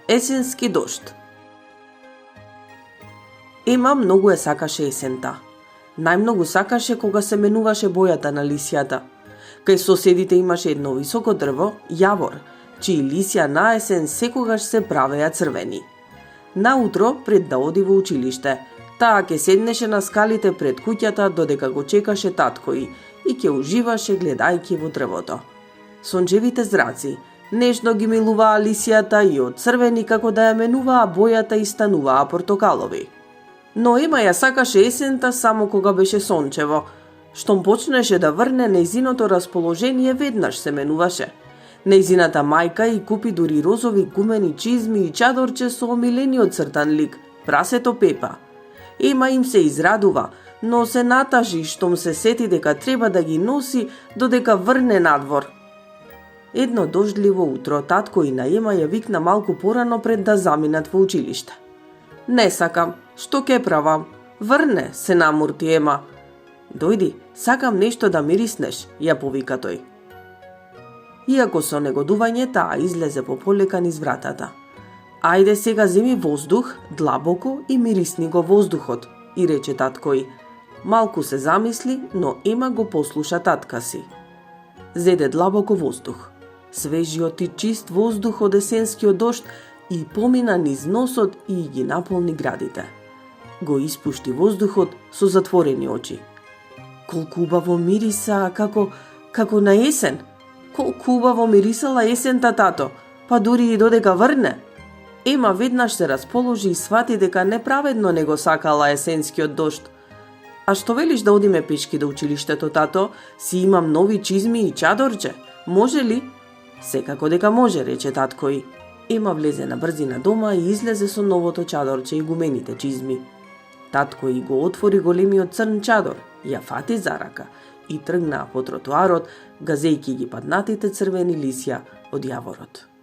Есенски дожд. Ема многу е сакаше есента. Најмногу сакаше кога се менуваше бојата на лисијата. Кај соседите имаше едно високо дрво, јавор, чии лисја на есен секогаш се правеа црвени. Наутро, пред да оди во училиште, таа ќе седнеше на скалите пред куќата додека го чекаше татко и ќе уживаше гледајќи во дрвото. Сончевите зраци нежно ги милуваа лисијата и од црвени како да ја менуваа бојата и стануваа портокалови. Но Ема ја сакаше есента само кога беше сончево. Штом почнеше да врне, нејзиното расположение веднаш се менуваше. Нејзината мајка и купи дури розови гумени чизми и чадорче со омилениот цртан лик, прасето Пепа. Ема им се израдува, но се натажи штом се сети дека треба да ги носи додека врне надвор. Едно дождливо утро татко и на Ема ја викна малку порано пред да заминат во училиште. Не сакам, што ке правам? Врне, се намурти Ема. Дојди, сакам нешто да мириснеш, ја повика тој. Иако со негодување таа излезе пополека низ вратата. Ајде сега земи воздух, длабоко и мирисни го воздухот, и рече татко и. Малку се замисли, но Ема го послуша татка си. Зеде длабоко воздух. Свежиот и чист воздух од есенскиот дожд и помина низ носот и ги наполни градите. Го испушти воздухот со затворени очи. Колку убаво мириса, како на есен. Колку убаво мирисала есента, тато, па дури и додека врне. Ема веднаш се расположи и свати дека неправедно не го сакала есенскиот дожд. А што велиш да одиме пешки до училиштето, тато? Си имам нови чизми и чадорче. Може ли? Секако дека може, рече татко и. Ема влезе на брзина дома и излезе со новото чадорче и гумените чизми. Татко и го отвори големиот црн чадор, ја фати за рака и тргнаа по тротоарот, газејки ги паднатите црвени лисја од јаворот.